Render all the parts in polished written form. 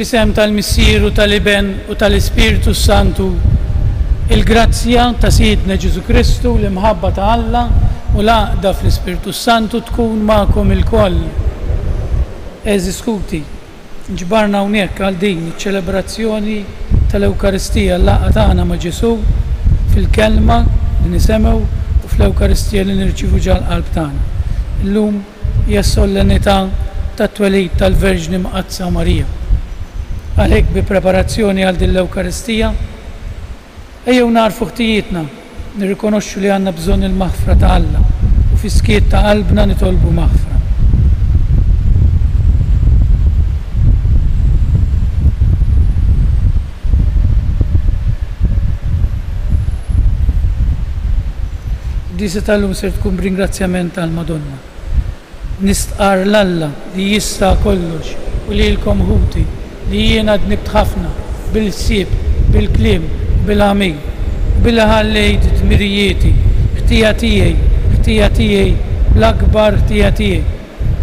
Fl-isem tal-Missier u tal-Iben u tal-Ispiritu Santu, il-grazzja ta' Sidna Ġesu Kristu, l-imħabba ta' Alla u l-għaqda fl-Ispiritu Santu tkun ma'kom il-koll. Eżiskuti, ġbarna hawnhekk għal din iċ-ċelebrazzjoni tal-Ewkaristija l-laqgħa tagħna ma' Ġesu fil-kelma li nisemgħu u fl-Ewkaristija li nirċievu ġal-qalb tagħna. Illum hija s-solennità tat-twelid tal-Verġni Mqazza Marija. Għalhekk bi preparazzjoni għal din l-Ewkaristija ejjew narfu ħtijietna, nirrikonoxxu li għandna bżonn il-maħfra ta' Alla u fi skiet ta' qalbna nitolbu maħfra. Disa tal-lum ser tkun b'ringrazzjament tal-Madonna. Nistqar l-Alla li jista' kollox u li l-kom ħuti li jiena dnibt ħafna bil-sieb, bil-kliem, bil-għamil, bil-ħallejt tmirijieti, ħtija tiegħi, l-akbar ħtija tiegħi.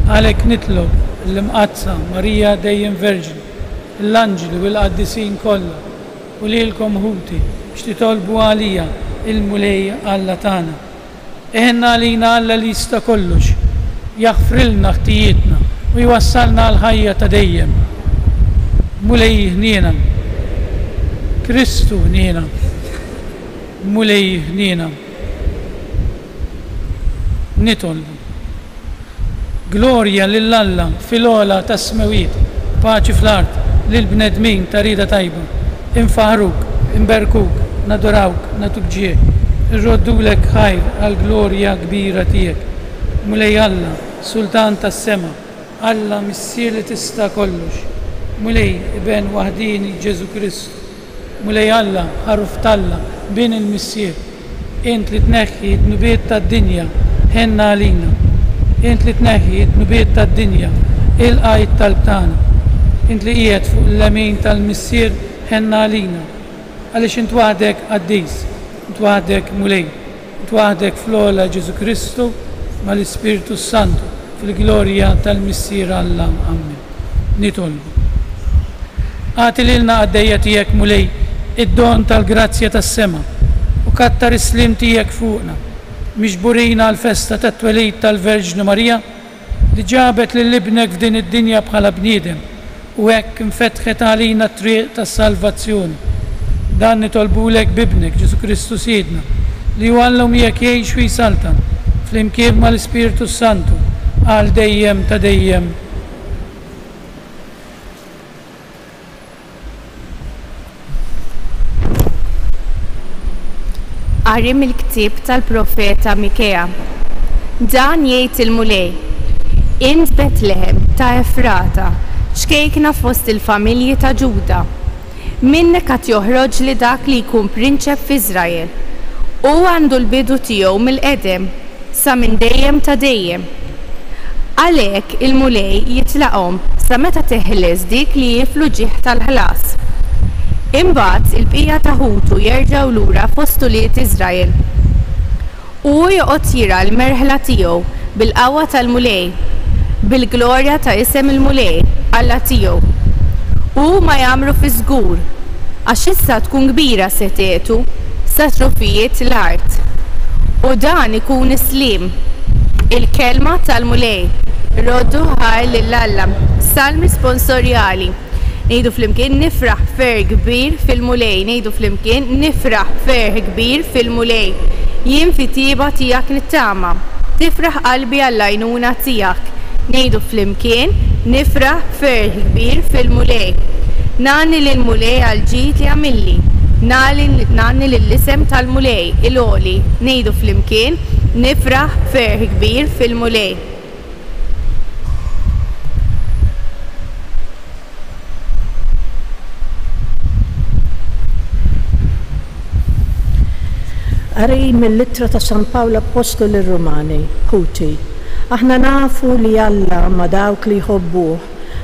Għalhekk nitlob l-Mqazza Marija dejjem Verġni, l-anġli u l-qaddisin kollha u lilkom ħuti biex titolbu għalija il-mulej Alla tagħna. Eħenna għalina Alla li jista' kollox, jaħfrilna ħtijietna u jwassalna għal ħajja ta' dejjem. Mulej ħniena, Kristu ħniena, mulej ħniena. Nitolbu glorja lill-Alla fil-ola ta' smewiet, paċi fl-art lill-bnedmin ta' rida tajba. Infaħruk, inberkuk, nadorawk, natuk ġiek, irroddulek ħajr għal-glorja kbira tiegħek. Mulej Alla, Sultan tas-sema, Alla missier li tista' kollox. Mulej Iben waħdini Ġesu Kristu. Mulej Alla, ħaruf talla, bin il-missier. Int li tneħħi d-nubiet tad-dinja, ħenna għalina. Int li tneħħi d-nubiet tad-dinja, il-qajt tal-btana. Int li qiegħed fuq l-lemin tal-missier, ħenna għalina. Għaliex int waħdek qaddis, int waħdek mulej, int waħdek fl-ola Ġesu Kristu mal-Ispiritu Santu fil-glorja tal-missier Alla. Amen. Nitolbu. Għati lilna għaddejja tiegħek mulej id-don tal-grazzja tas-sema u kattar is-slim tiegħek fuqna, miġburina għal-festa tat-twelid tal-Verġni Marija li ġabet lill-ibnek f'din id-dinja bħala bniedem u hekk infetħet għalina t-triq tas-salvazzjoni. Dan nitolbulek bibnek Ġesu Kristu Sidna li wallu miegħek jgħix u jsaltan fl-imkien mal-Ispiritu Santu għal dejjem ta' dejjem. Qari il-ktib tal-profeta Mikea. Dan jgħid il-mulej: Int Betlehem ta' Efrata, xkejkna fost il-familji ta' Ġuda. Minnek qed joħroġ li dak li jkun prinċep f'Iżrael. U għandu l-bidu tiegħu mill-qedem sa minn dejjem ta' dejjem. Għalhekk il-mulej jitlaqhom sa meta teħles dik li jiflu ġieħ tal-ħlas. Imbagħad il-bqija ta' ħutu jerġgħu lura f'ostuliet Iżrael. U joqgħod jira l-merħla tiegħu bil-qawwa tal-mulej, bil-glorja ta' isem il-mulej Alla tiegħu. U ma jagħmlu fi żgur għax issa tkun kbira setietu sa trofijiet l-art. U dan ikun islim. Il-kelma tal-mulej roddu ħaj lill-Alla. Salmi sponsorjali. Ngħidu flimkien nifraħ ferħ kbir fil-mulej, ngħidu flimkien nifraħ ferħ kbir fil-mulej. Jien fi tieba tiegħek nittama, tifraħ qalbi għall-għajnuna tiegħek. Ngħidu flimkien nifraħ ferħ kbir fil-mulej. Nanni lill-mulej għal-ġid li għamilli, nanni lill-isem tal-mulej il-għoli. Ngħidu flimkien nifraħ ferħ kbir fil-mulej. Qari mill-littra ta' San Pawlu Apostolu lir-Rumani, ħuti. Aħna nafu li Alla ma' dawk li jħobbuh,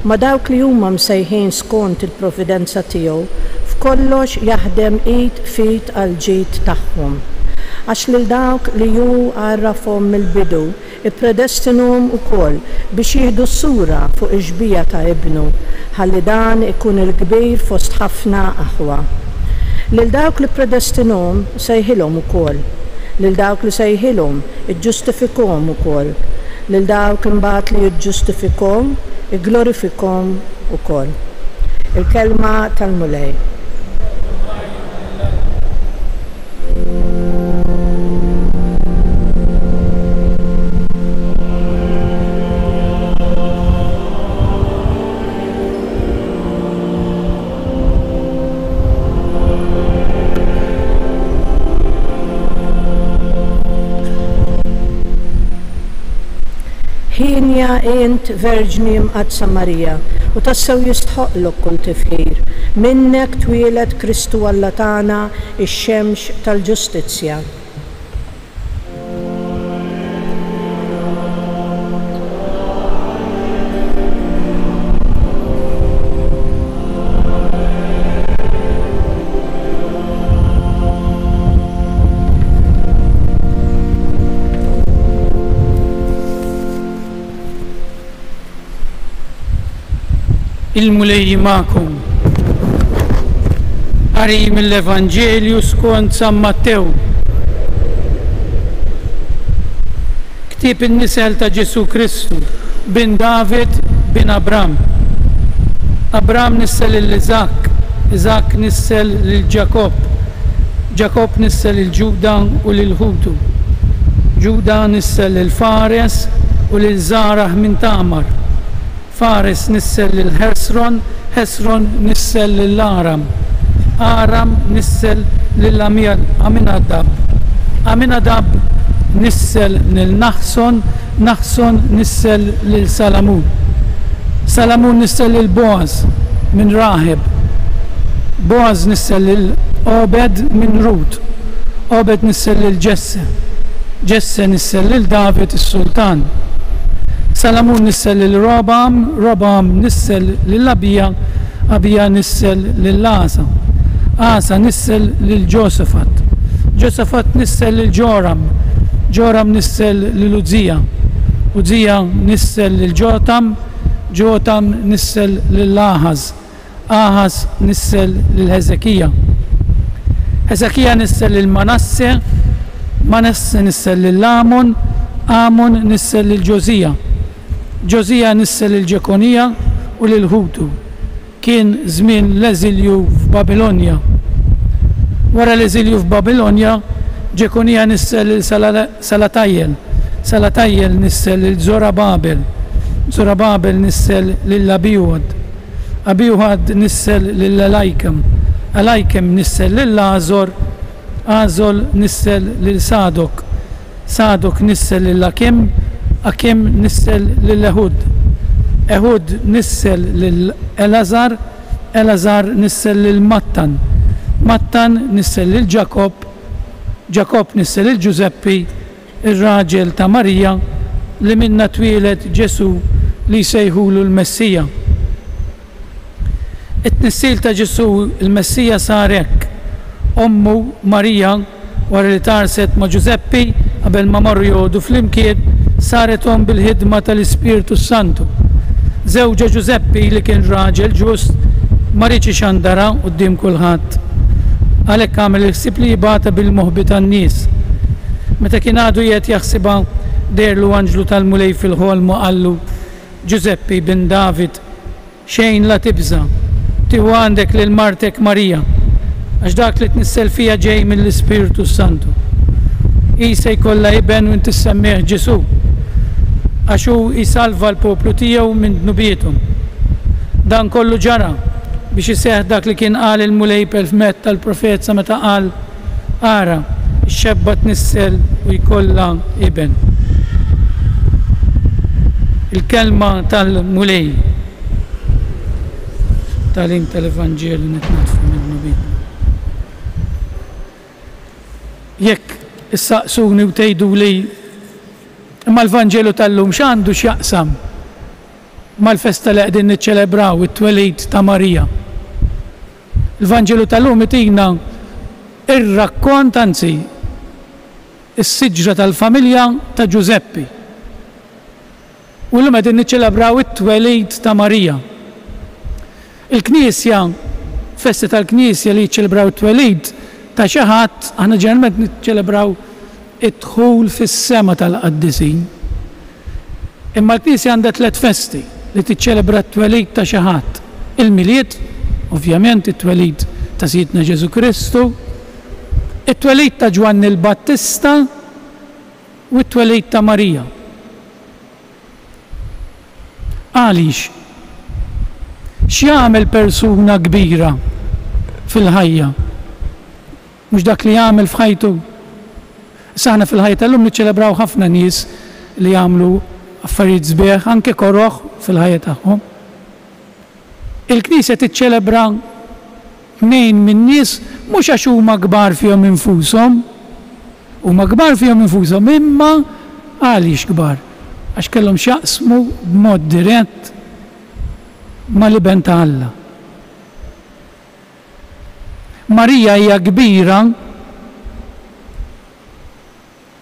ma' dawk li huma msejħin skont il-providenza tiegħu, f'kollox jaħdem id fit għal ġid tagħhom. għax lil dawk li ju għarrafhom mill-bidu ippredestinhom ukoll biex jieħdu s-sura fuq iġbija ta' ibnu ħalli dan ikun il-kbir fost ħafna aħwa. Lil dawk li predestinhom sejħilhom ukoll, lil dawk li sejħilhom iġġustifikhom ukoll, lil dawk imbagħad li jiġġustifikhom igglorifikhom ukoll. Il-kelma tal-mulej. Ħinja int verġni mqadsa Marija u tassew jistħoqlok kull tifħir. Minnek twieled Kristu Alla tagħna ix-xemx tal-ġustizzja. Il-mulej ma'kom. Qari mill-Evanġelju skont San Mattew. Ktieb in-nisel ta' Ġesu Kristu bin David bin Abram. Abram nissel lil-Iżak, Iżak nissel lil-Ġakob, Ġakob nissel lil-Ġuda u lil-Ħutu, Ġuda nissel lil-Fares u lil-Żarah min Tamar. Fares nissel lil-Hesron, Hesron nissel lil-Aram, Aram nissel lil-Aminadab, Aminadab nissel lil-Naħson, Naħson nissel lil-Salamun, Salamun nissel lil-Boaz min Raheb, Boaz nissel lil-Obed min Rut, Obed nissel lil-Ġesse, Ġesse nissel lil-David is-Sultan, Salamun nissel lil-Robam, Robam nissel lil-Abija, Abija nissel lil-Asa, Asa nissel lil-Ġosafat, Ġosafat nissel lil-Ġoram, Ġoram nissel lil-Uzzija, Uzzija nissel lil-Ġotam, Ġotam nissel lil-Ahaz, Ahaz nissel lil-Heżekija, Heżekija nissel lil-Manasse, Manasse nissel lil-Amon, Amon nissel lil-Ġozija, Ġozija nissel lil-Ġekonija u lil-Ħutu. Kien żmien l-eżilju f'Babilonja. Wara l-eżilju f'Babilonja, Ġekonija nissel lil-Salatajjel, Salatajjel nissel lil-Zorababel, Zorababel nissel lil-Abijud, Abijud nissel lil-Alajkem, Alajkem nissel lil-Azor, Azol nissel lil-Sadok, Sadok nissel lil-Akim, Akim nissel lil-Ehud, Ehud nissel lil-Elazar, Elazar nissel lil-Mattan, Mattan nissel lil-Ġakob, Ġakob nissel lil-Ġuzeppi, ir-raġel ta' Marija li minna twieled Ġesu li jsejħulu l-Messija. It-nissil ta' Ġesu il-Messija sar hekk. Ommu Marija wara li tarset ma' Ġuzeppi qabel ma marru jgħodu flimkien saret bil-ħidma tal-Ispiritu Santu. Żewġa Ġuzeppi li kien raġel ġust ma rridx ixandara quddiem kulħadd. Għalhekk għamel il-ħsieb li jibgħatha bil-moħbi tan-nies. Meta kien għadu qiegħed jaħsibha derlu anġlu tal-mulej fil-ħolm qallu Ġuzeppi bin David xejn la tibża, tieħu għandek lil martek Marija għax dak li tnissel fija ġej mill-Ispiritu Santu. Isa jkollha iben u inti semmih Ġesu għax hu jsalva l-poplu tiegħu minn dnubietom. Dan kollu ġara biex iseħħ dak li kien qal il-mulej permezz tal-profezza meta qal ara x-xebba tnissel u jkollha iben. Il-kelma tal-mulej tal-im tal-Evanġelju nitnatfu mid-dnubiet. Jekk issaqsuni u tgħidu li imma l-Vanġelu tal-lum x'għandu x'jaqsam mal-festa li qegħdin niċċelebraw it-twelid ta' Marija. Il-Vanġelu tal-lum itina ir-rakkont anzi is-siġra tal-familja ta' Giuseppi. U l-lum qegħdin niċċelebraw it-twelid ta' Marija. Il-Knisja, festi tal-Knisja li jiċċelebraw it-twelid ta' xi ħadd, aħna ġeneralment niċċelebraw id-dħul fis-sema tal-qaddisin. Imma l-Knisja għandha 3 festi li tiċċelebra t-twelid ta' xi ħadd. Il-milied, ovvjament it-twelid ta' Sidna Ġesu Kristu, it-twelid ta' Ġwanni l-Battista u t-twelid ta' Marija. Għaliex? X'jagħmel persuna kbira fil-ħajja? Mhux dak li jagħmel f'ħajtu. Saħna fil-ħajja tal-lum niċċelebraw ħafna nies li jagħmlu affarijiet sbieħ anke korroħ fil-ħajja tagħhom. Il-Knisja tiċċelebra 2 min nies mhux għax huma kbar fihom infushom, huma kbar fihom infushom, imma għaliex kbar? Għax kellhom x'jaqsmu b'mod dirett ma' l-iben ta' Alla. Marija hija kbira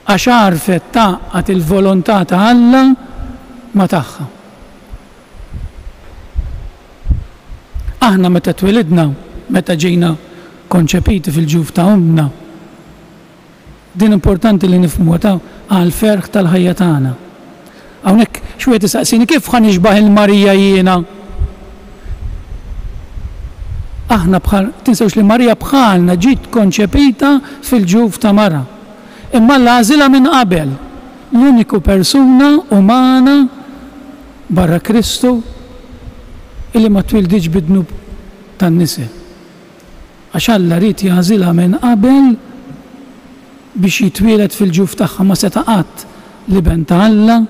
għax għarfet taqqat il-volontà ta' Alla ma' tagħha. Aħna meta twelidna, meta ġejna konċepiti fil-ġuf ta' umna, din importanti li nifhmu ta' għal-ferħ tal-ħajja tagħna. Hawnhekk xwieħed isaqsini kif ħa nixbaħ il-Marija jiena? Aħna bħal tinsewx li Marija bħalna ġiet konċepita fil-ġuf ta' mara. Imma l-għażilha minn qabel, l-uniku persuna umana barra Kristu illi ma twildiġ bid-dnub tan-nisa. Għax Alla rid jagħżilha minn qabel biex jitwielet fil-ġuf tagħha, ma seta' qatt l-iben ta' Alla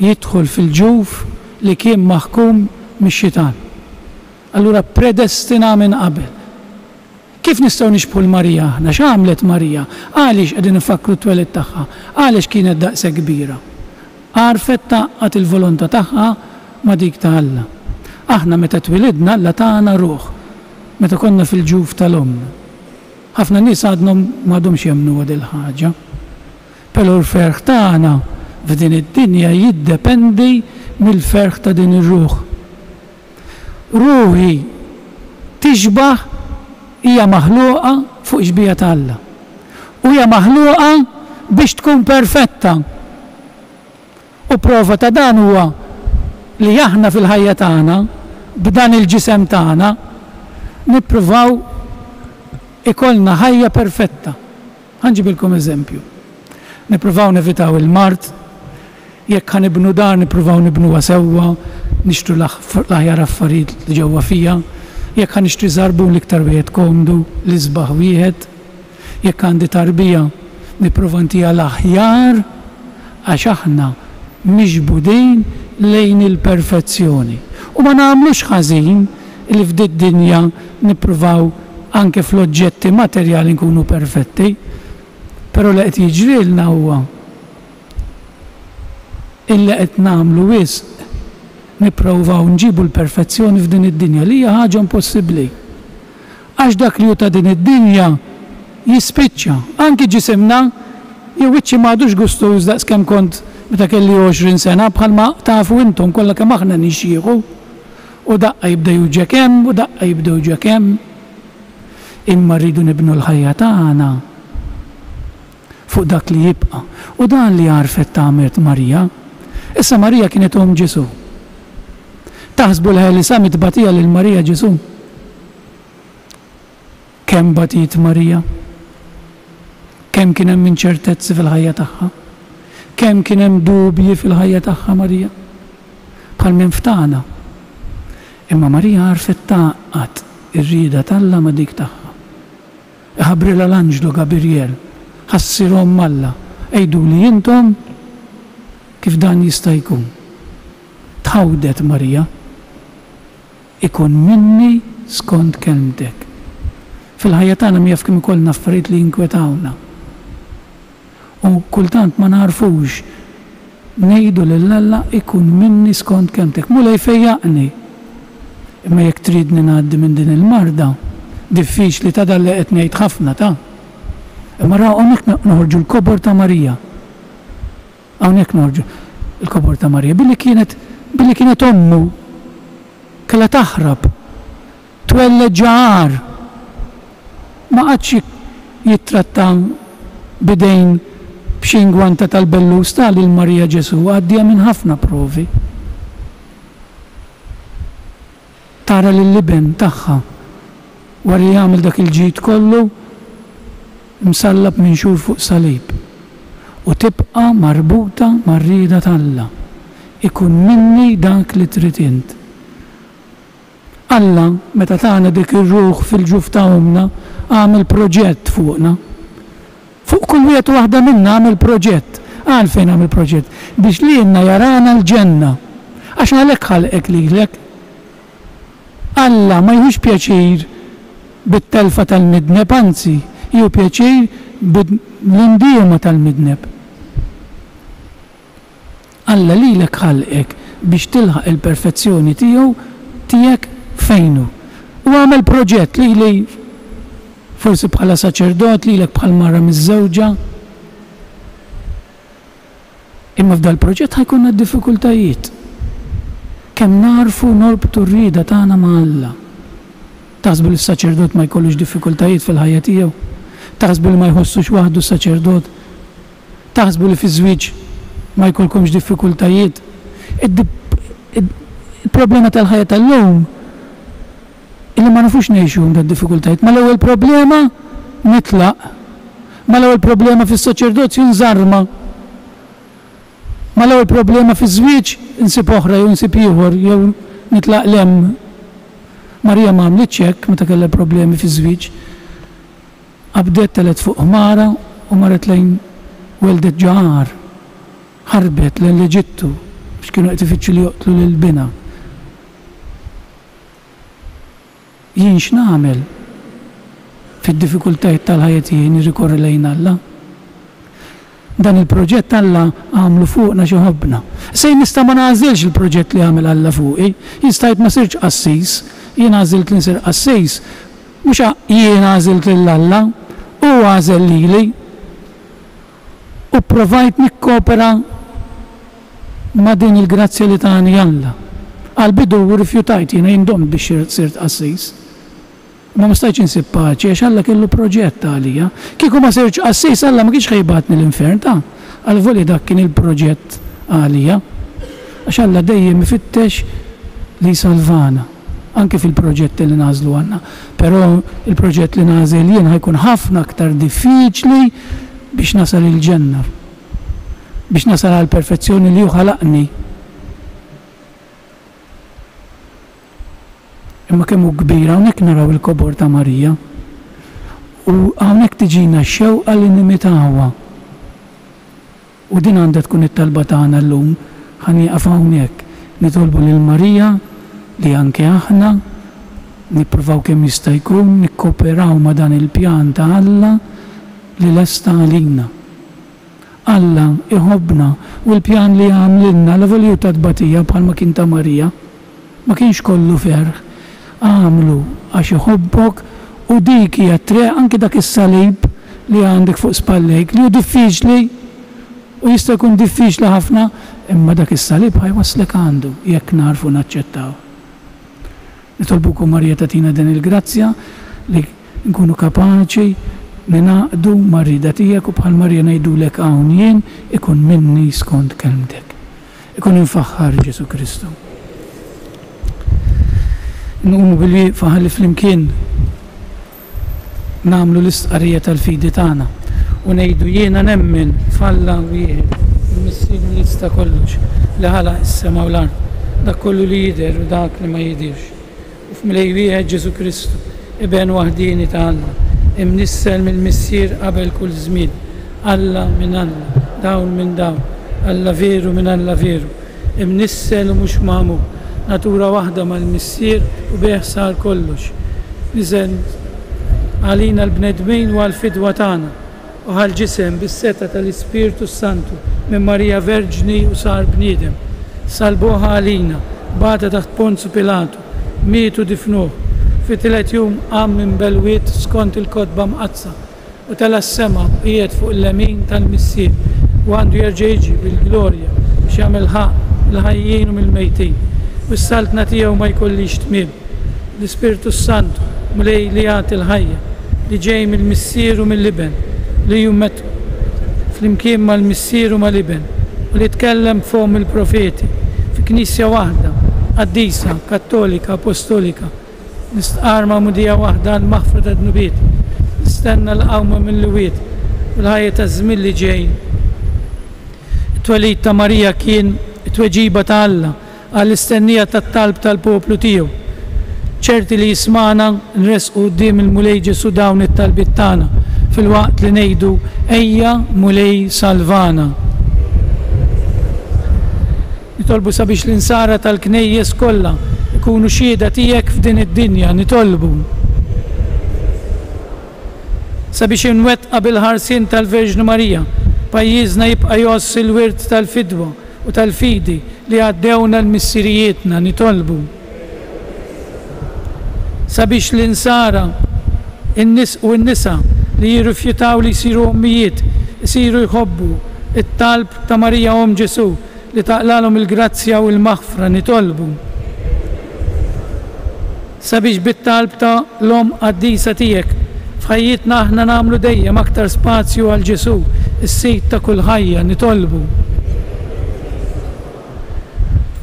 jidħol fil-ġuf li kien maħkum mix-xitan. Allura predestina minn qabel. Kif nistgħu nixbħu l-Marija aħna? X'għamlet Marija? Għaliex qegħdin nifakru t-twelid tagħha? Għaliex kienet daqshekk kbira? Għarfet taqqat il-volontà tagħha ma' dik ta' Alla. Aħna meta twilidna Alla tagħna ruħ, meta konna fil-ġuf tal-omm. Ħafna nies għadhom m'għadhomx jemmnu għad il-ħaġa. Però l-ferħ tagħna f'din id-dinja jiddependi mill-ferħ ta' din ir-ruħ. Ruħi tixbaħ hija maħluqa fuq ixbija ta' Alla. U hija maħluqa biex tkun perfetta. U prova ta' dan huwa li aħna fil-ħajja tagħna b'dan il-ġisem tagħna nippruvaw ikollna ħajja perfetta. Ħanġibilkom eżempju. Nippruvaw nevitaw il-mart, jekk ħanibnu dar nippruvaw nibnuha sewwa, nixtru l-aħjar affarijiet li ġewwa fija, jekk ħanixtri żarbun l-iktar wieħed komdu, l-isbaħ wieħed, jekk għandi tarbija nipprova ntiha l-aħjar għax aħna miġbudin lejn il-perfezzjoni. U ma nagħmlux ħażin li f'din dinja nippruvaw anke fl-oġġetti materjali nkunu perfetti, però li qed jiġrilna huwa illi qed nagħmlu wisq nippruvaw nġibu l-perfezzjoni f'din id-dinja li hija ħaġa impossibbli. Għax dak li hu ta' din id-dinja jispiċċa, anki ġisimna jew wiċċi m'għadux gustuż daqskemm kont meta kelli 20 sena bħalma tafu intom kollha kemm aħna nixjieħu u daqqa jibda juġa kemm u daqqa jibda juġa kemm. Imma rridu nibnu l-ħajja tagħna fuq dak li jibqa' u dan li għarfet tagħmel Marija. Issa Marija kienet Om Ġesu. Taħsbu l-ħeli samit batija lil Marija Ġesu. Kemm batit Marija? Kemm kien hemm inċertezzi fil-ħajja tagħha? Kemm kien hemm dubji fil-ħajja tagħha Marija? Bħal minn ftana. Imma Marija għarfet taqqat ir-rieda tal-Alla ma' dik tagħha. Ħabrila l-Anġlu Gabriel, ħassirhom Alla, ejdu li jintom kif dan jista' jkun. Tħawdet Marija, ikun minni skont kelmtek. Fil-ħajja tagħna mjaf kemm ikollna affarijiet li jinkwetawna. U kultant ma narfux ngħidu lil Alla ikun minni skont kelmtek. Mulej fejjaqni. Imma jekk tridni ngħaddi minn din il-marda, diffiċli ta' dalli qed ngħid ħafna ta'. Imma raw hawnhekk noħorġu l-kobor ta' Marija. Hawnhekk noħorġu l-kobor ta' Marija billi kienet ommu kellha taħrab twelleġ ġar ma qadx jittratta bidejn b'xingwanta tal-bellus tal il-Marija Ġesu għaddija minn ħafna provi. Tara l-liben tagħha wara li jagħmel dak il-ġid kollu msallab minn xhur fuq salib u tibqa' marbuta mar-rieda tal-Alla. Ikun minni dak li trid int. Alla meta tagħna dik ir-ruħ fil-ġuf ta' omna għamel proġett fuqna. Fuq kull wieħed waħda minna għamel proġett. Għalfejn għamel proġett? Biex lienna jarana l-ġenna. Għax għalhekk ħalqek lilek. Alla ma jħux pjaċir bit-telfa tal-midneb, anzi, jew pjaċir bl-indiema tal-midneb. Alla lilek ħalqek biex tilħaq il-perfezzjoni tiegħek fejnu. U għamel proġett li forsi bħala saċerdot lilek bħal mara miż-żewġa. Imma f'dal proġett ħajkunna d-diffikultajiet. Kemm narfu norbtu r-rieda tagħna ma' Alla. Taħsbu li s-saċerdot ma jkollux diffikultajiet fil-ħajja tiegħu. Taħsbu li ma jħossux waħdu s-saċerdot. Taħsbu li fi-żwieġ ma jkollkomx diffikultajiet. Il-problema tal-ħajja tal-lum illi ma nafux ngħixu da diffikultajiet. Ma l-ewwel problema nitlaq. Ma l-ewwel problema fis-saċerdozju nżarma. Ma l-ewwel problema fiż-żwieġ insib oħra jew insib ieħor jew nitlaq lem. Marija ma għamlitx hekk meta kellha problemi fiż-żwieġ. Qabdet telet fuq ħmara u marret lejn weldet ġar. Ħarbet lejn l-Eġittu biex kienu qed ifittxu li joqtlu lil-bina. Jien x'nagħmel fid-diffikultajiet tal-ħajja tiegħi nirrikorri lejn Alla. Dan il-proġett Alla għamlu fuqna xi ħobbna. Sej nista' ma nagħżilx il-proġett li għamel Alla fuqi, jista' ma sirx qassis, jien għażilt li nsir qassis, mhux jien għażilt lil Alla, u għażel lili u provajt nikkopera ma' din il-grazzja li tani Alla. Għal-bidu u rifjutajt jiena jindom biex sirt qassis. Ma stajċ insib paċi għax Alla kellu proġett għalija. Kieku ma sirċ qassis Alla ma kienx ħejbatni l-infern ta' għal-voli dak kien il-proġett għalija. Għax Alla dejjem ifittex li salvana anke fil-proġett li nażlu għanna. Però il-proġett li nażel jien ħajkun ħafna aktar diffiċli biex nasal il-ġenna. Biex nasal għal-perfezzjoni li ħalaqni. Imma kemm hu kbira hawnhekk naraw il-kobor ta' Marija u hawnhekk tiġina x-xewqa li nimitawha. U din għandha tkun it-talba tagħna llum ħanieqaf hawnhekk nitolbu lil Marija li anke aħna nippruvaw kemm jista' jkun nikkoperaw ma' dan il-pjan ta' Alla li lesta għalina. Alla iħobbna u l-pjan li għamlilna l-volju ta' tbatija bħalma kien ta' Marija ma kienx kollu ferħ. Għamlu għax iħobbok u dik hija triq anke dak is-salib li għandek fuq spallejk li hu diffiċli u jista' jkun diffiċli ħafna imma dak is-salib ħajwaslek għandu jekk narfu naċċettaw. Nitolbukom Marija tatina din il-grazzja li nkunu kapaċi ninaqdu mar-rida tiegħek u bħal Marija ngħidulek hawn jien ikun minni skont kelmtek. Ikun infaħħar Ġesu Kristu. Nuqmu billi faħalli flimkien namlu l-istqarrija tal-fidi tagħna u ngħidu jiena nemmen f'Alla wieħed il-Missier li jista' kollox li ħalaq is-sema u l-ard dak kollu li jidher u dak li ma jidirx u f'mlej wieħed Ġesu Kristu ibn waħdini ta' Alla imnissel mill-Missier qabel kull żmien Alla minn Alla dawn minn dawn Alla veru minn Alla veru imnissel u mhux magħmul natura waħda mal-Missier u bih sar kollox. Niżen għalina l-bnedmin u għal-fidwa tagħna u għal-ġisem bis-seta tal-Ispiritu Santu minn Marija Verġni u sar bniedem. Salbuha għalina, bata taħt Ponzu Pilatu, mietu difnuh. Fi tielet jum qam minn belwiet skont il-kotba mqazza. u tal-assema qiegħed fuq il-lemin tal-missier u għandu jerġa' jiġi bil-glorja biex jagħmel ħaq il-ħajjin u mill-mejtin. U s-saltna tiegħu ma jkollix tmiem. L-Ispiritu Santu mulej li jagħti l-ħajja li ġej mill-missier u mill-liben li jummet flimkien mal-missier u mal-liben u li tkellem fuq il-profeti fi knisja waħda qaddisa, kattolika, apostolika nistqarma mudija waħda l-maħfra ta' dnubiet nistenna l-qawma mill-luwiet u l-ħajja ta' żmien li ġej. It-twelid ta' Marija kien it-tweġiba ta' Alla għall-istennija tat-talb tal-poplu tiegħu. ċerti li jismana nresqu quddiem il-mulej Ġesu dawn it-talbiet tagħna fil-waqt li ngħidu ejja mulej salvana. Nitolbu sabiex l-insara tal-knejjes kollha ikunu xhieda tiegħek f'din id-dinja, nitolbu sabiex inwettqa bil-ħarsien tal-Verġni Marija pajjiżna jibqa' joss il-wirt tal-fidwa u tal-fidi li għaddewna l-missirijietna, nitolbu sabiex l-insara u n-nisa li jirrifjutaw li jsiru ommijiet, jsiru jħobbu it-talb ta' Marija Ġesu li taqlalhom il-grazzja u l-maħfra, nitolbu sabiex bit-talb ta' l-om qaddisa tiegħek f'ħajjitna aħna nagħmlu dejjem aktar spazju għal Ġesu, is-sit ta' kull ħajja, nitolbu.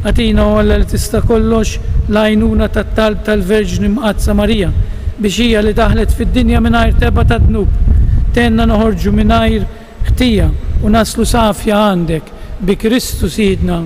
Għatina Alla li tista' kollox l-għajnuna tat-talb tal-Verġni Mqazza Marija biex hija li daħlet fid-dinja mingħajr teba ta' dnub, tenna noħorġu mingħajr ħtija u naslu safja għandek bi Kristu Sidna.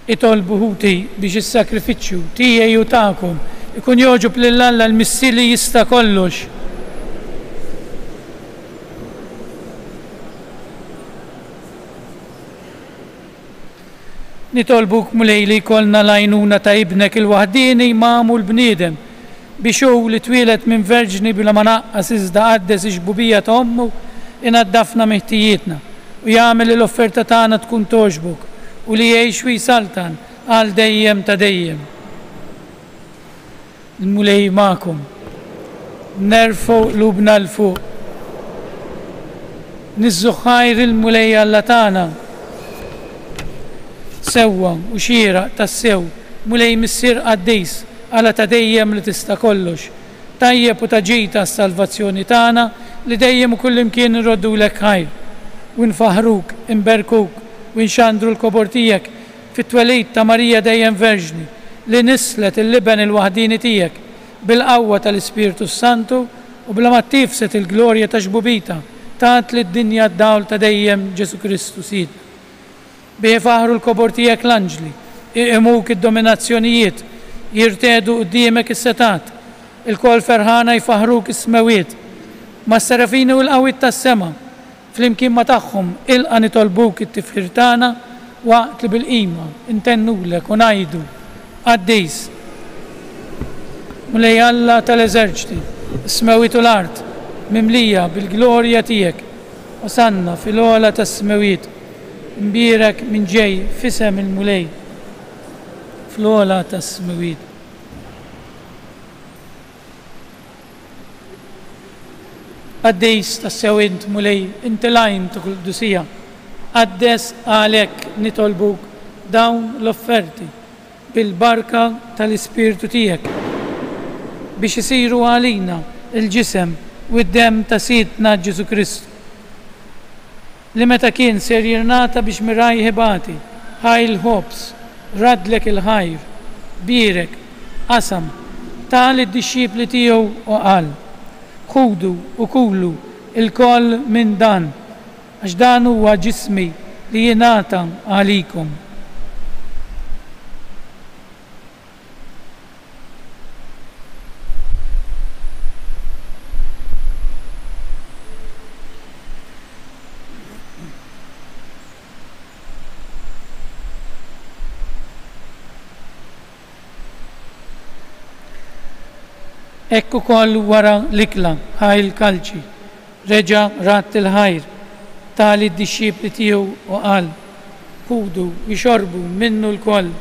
Itolbu ħuti biex is-sakrifiċċju tiegħi u tagħkom ikun joġob lil Alla l-missier li jista' kollox. Nitolbuk mulej li jkollna l-għajnuna ta' ibnek il-waħdini magħmul bniedem biex hu li twieled minn verġni bila ma naqqas iżda qaddes ix-ġbubija ta' ommu inaddafna meħtijietna u jagħmel li l-offerta tagħna tkun toġbok u li jgħix wi saltan għal dejjem ta' dejjem. Il-mulej magħkom, nerfgħu qlubna l fuq. Niżżuħħajr il-mulej Alla tagħna sewwa u xieraq tas-sew, mulej missier qaddis Alla ta' dejjem li tista' kollox. Tajjeb u ta' ġita s-salvazzjoni tagħna li dejjem u kullimkien irroddulek ħajr u nfaħruk, inberkuk u nxandru l-kobor tiegħek fit-twelid ta' Marija dejjem Verġni li nislet il-liben il-waħdini tiegħek bil-qawwa tal-Ispiritu Santu u bla ma tifset il-glorja ta' ġbubita tat lid-dinja d-dawl ta' dejjem Ġesu Kristu Sid. Bih faħru l-kobor tiegħek l-anġli, iqimuk id-dominazzjonijiet, jirtedu quddiemek is-setat, il-kol ferħana jfaħruk is-smewiet, ma' s-serafini u l-qawwiet tas-sema, flimkien ma' tagħhom ilqa' nitolbuk it-tifħir tagħna waqt li bil-qima intennulek u ngħidu qaddis mulej Alla tal-eżerċiti, is-smewiet u l-art mimlija bil-glorja tiegħek وصلنا في الأولى تسمويت مبيرك من جاي فسم المولي في الأولى تسمويت قديس تسوينت مولي انت لاين تقدسية قدس عليك نطلبوك داون لوفرتي بالبركة تالسبيرتو تيك بيش يصيروا علينا الجسم والدم تسيدنا جيسو كريستو لمتى كين سريرناتا بيش مراي هباتي هاي الهوبس رد لك الخير بيرك قسم تعال الدشيب تيو وقال خودوا وكولوا الكل من دان أجدانوا وجسمي ليناتا عليكم Ekku koll wara l-ikla, ħaj il-kalċi, reġa rat il-ħajr, tali d-disċipli tiegħu u qal, ħudu jxorbu minnu l-koll,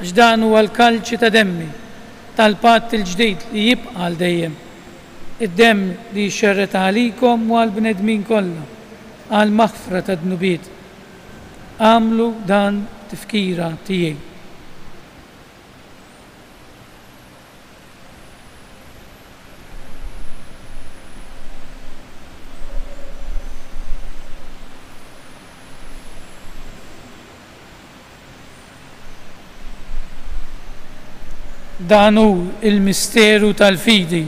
għax dan huwa l-kalċi ta' demmi, tal-patt il-ġdid li jibqa' għal dejjem. Id-demm li jxerret għalikom u għal-bnedmin kollha, għal maħfra ta' dnubiet. Għamlu dan tifkira tiegħi. Dan hu il-misteru tal-fidi.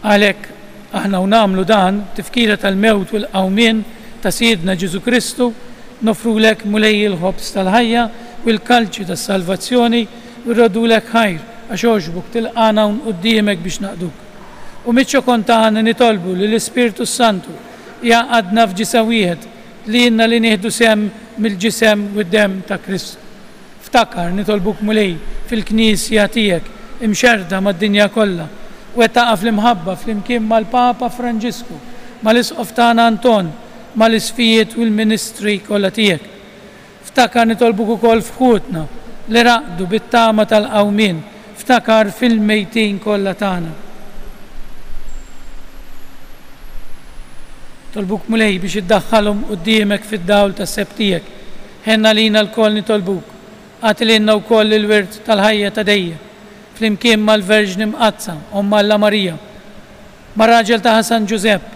Għalhekk aħna namlu dan tifkira tal-mewt u l-qawmien ta' Siedna Ġesu Kristu, nofrulek mulej il-ħobs tal-ħajja u l-kalċi tas-salvazzjoni u rrodulek ħajr għax oġbuk tilqana quddiemek biex naqduk. U miċċo kontana nitolbu li l-Ispirtu Santu jaqadna f'ġisa wieħed li jenna li nieħdu sem mill-ġisem u d-dem ta' Kristu. Ftakar nitolbuk mulej fil-Knisja tiegħek imxerda mad-dinja kollha u għettaqa fl-imħabba fl-imkien mal-Papa Franġisku, mal-Isqof tagħna Anton, mal-isfijiet u l-ministri kollha tiegħek. Ftakar nitolbuk ukoll f'ħutna li raqdu bit-tama tal-qawmien, ftakar fil-mejtin kollha tagħna. Tolbuk mulej biex iddaħħalhom quddiemek fid-dawl tas-seb tiegħek. Ħenna lina l-koll nitolbuk. Għatililna wkoll il-wirt tal-ħajja ta' dejjem. Flimkien mal-Verġni Mqazza, Alla Marija, mar-raġel ta' Ħasan Ġusepp,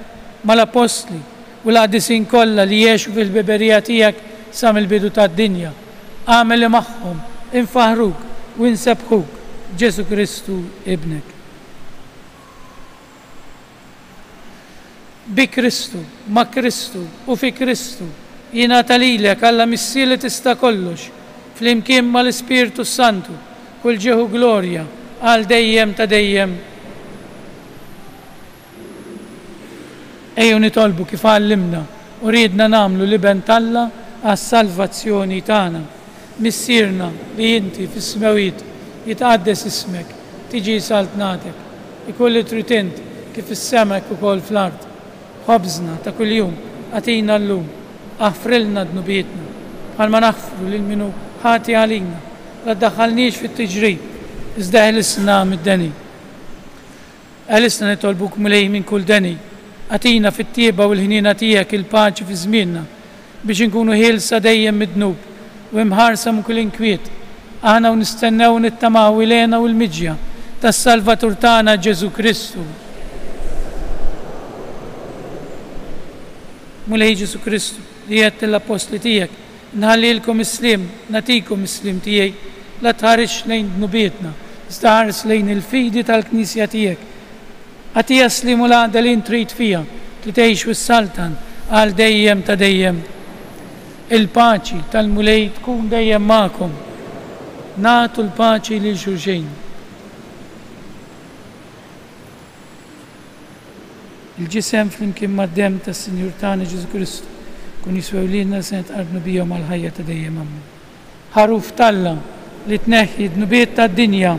mal-Apostli u l-qadisin kollha li jgħixu fil-biberija tiegħek sa mill-bidu tad-dinja. Għamel magħhom infaħruk u insebħuk Ġesu Kristu ibnek. Bi Kristu, ma' Kristu u fi Kristu jingħata lilek Alla missier li tista' kollox, flimkien mal-Ispirtu Santu, kull ġeħu glorja għal dejjem ta' dejjem. Ejju nitolbu kif għallimna u ridna namlu li ben Alla għas-salvazzjoni tagħna. Missierna li inti fis-smawiet jitqaddes ismek, tiġi saltnatek, ikolli trid inti kif is-semek ukoll fl-ard. Ħobżna ta' kuljum għatina llum, aħfrilna dnubietna, bħalma naħfru lil minu ħati għalina. La ddaħħalniex fit-tiġrib, iżda ħelisna mid-deni. Ħelisna nitolbuk mulej minn kull deni, għatina fit-tieba u l-ħnina tiegħek il-paċi fi żmienna biex inkunu ħielsa dejjem mid-dnub u imħarsa minn kull inkwiet. Aħna u nistennew nittamaw ilena u l-miġja tas-Salvatur tagħna Ġesu Kristu. Mulej Ġesu Kristu li qed l-apostli tiegħek nħallilkom islim, natikom islim tiegħi, la tħarix lejn dnubietna, iżda ħares lejn il-fidi tal-Knisja tiegħek. Għatija slimu l-għaqda li trid fija, li tgħix fis-saltan għal dejjem ta' dejjem. Il-paċi tal-mulej tkun dejjem magħkom. Nagħtu l-paċi lil xulxejn. Il-ġisem flimkien mad-dem tas-Sinjur tagħna Ġesu Kristu kun jiswew lilna se nitqarbu bihom għall-ħajja ta' dejjem amen. Ħaruf talla li tneħħi d-nubiet tad-dinja.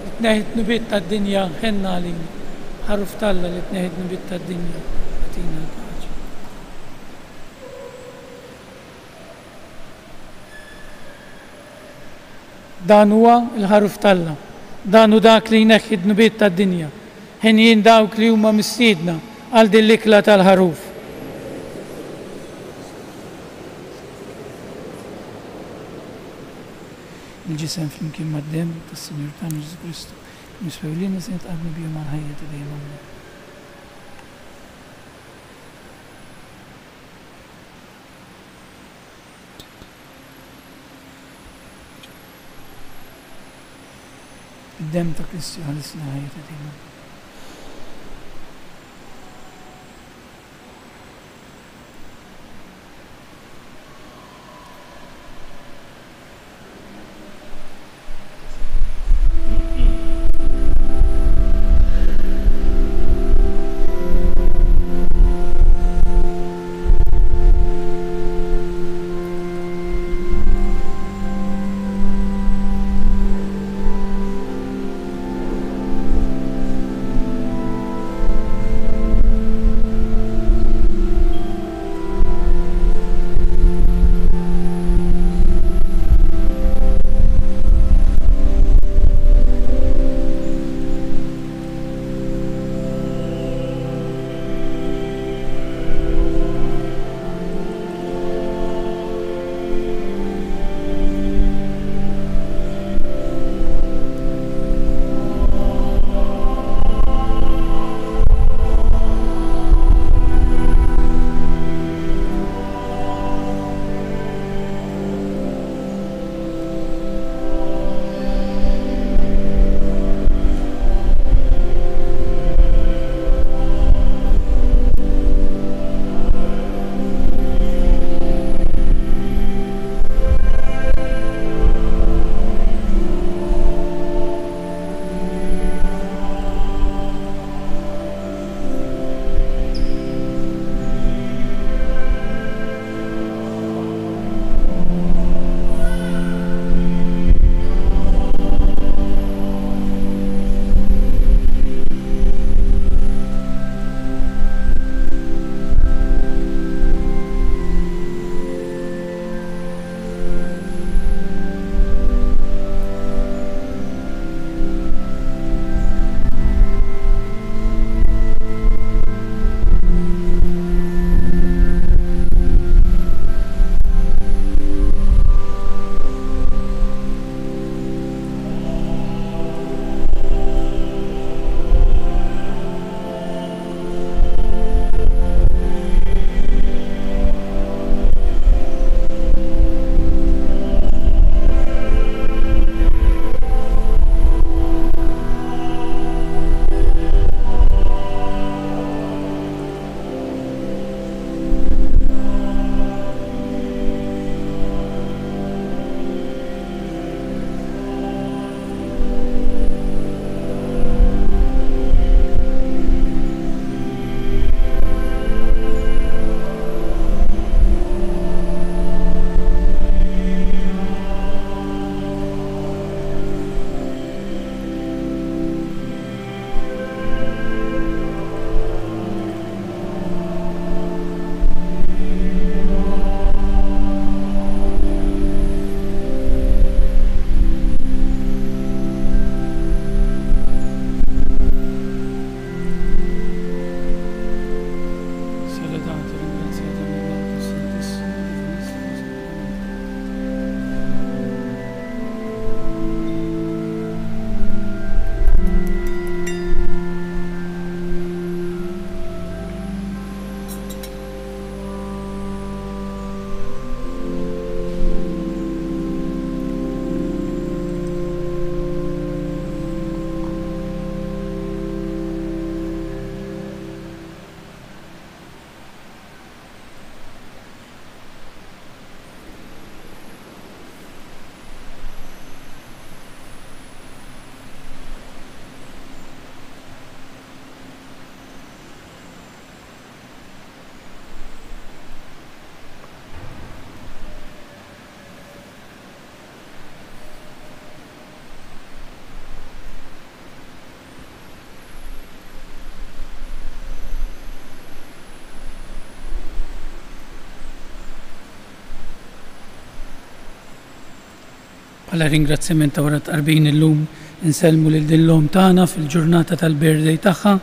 Li tneħħi d-nubiet tad-dinja ħenna għalina. Ħaruf talla li tneħħi d-nubiet tad-dinja tina l-paċi. Dan huwa l-ħaruf talla. Dan hu dak li jneħħi d-nubiet tad-dinja. Ħenjin dawk li huma mistiedna għal din l-ikla tal-ħaruf. Il-ġisem flimkien mad-dem tas-Sinjur tagħna Ġesu Kristu niswew lilna se nitqarbu bihom għall-ħajja ta' dejjem amen. Id-dem ta' Kristu ħallisna ħajja ta' dejjem amen. Alla ringrazzjament ta' wara tqarbin illum inselmu lil dillhom tagħna fil-ġurnata tal-birthday tagħha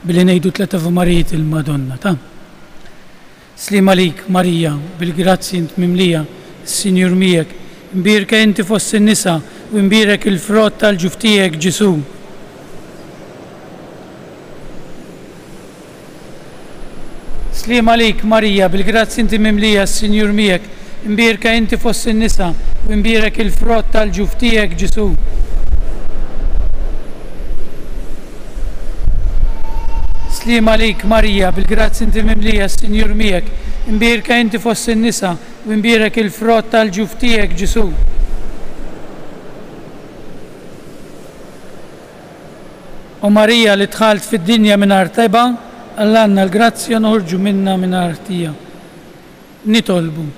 billi ngħidu 3 Ave Marijiet il-Madonna ta'. Slim għalik Marija, bil-grazzi int mimlija, s-Sinjur miegħek, imbierka inti fost in-nisa u imbierek il-frott tal-ġuf tiegħek Ġesu. Slim għalik Marija, bil-grazzi inti mimlija, s-Sinjur miegħek, imbierka inti fost in-nisa u imbierek il-frott tal-ġuf tiegħek Ġesu. Slim għalik Marija, bil-grazzi inti mimlija, s-Sinjur miegħek, imbierka inti fost in-nisa u imbierek il-frott tal-ġuf tiegħek Ġesu. U Marija li dħalt fid-dinja mingħajr teba, Allanna l-grazzja noħorġu minna mingħajr tija. Nitolbu.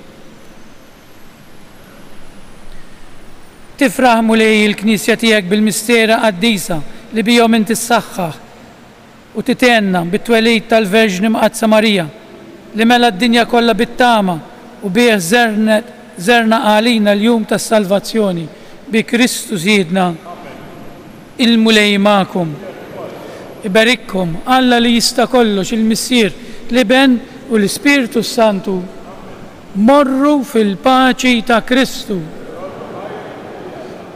Tifraħ mulej il-Knisja tiegħek bil-mistera qaddisa li bihom inti ssaħħaħ u titenna bit-twelid tal-Verġni Mqazza Marija li mela d-dinja kollha bit-tama u bih żerna għalina l-jum tas-salvazzjoni bi Kristu Sidna. Il-mulej magħkom. Ibarikkom Alla li jista' kollox il-Missier l-Iben u l-Ispiritu Santu. Morru fil-paċi ta' Kristu.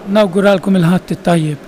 Nawguralkom il-ħadd it-tajjeb.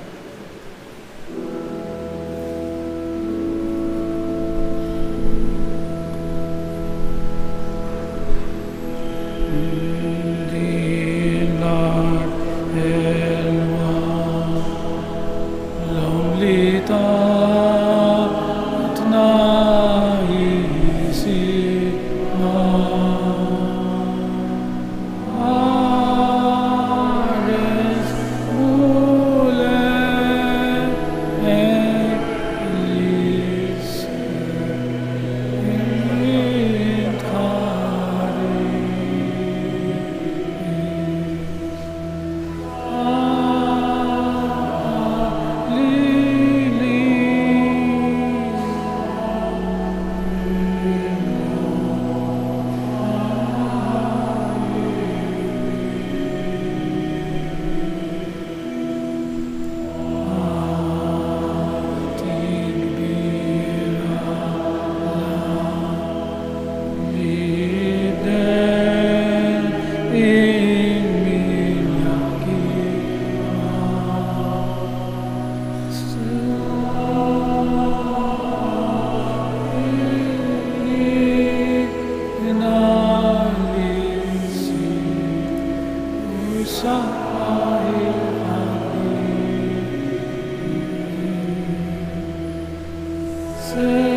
Say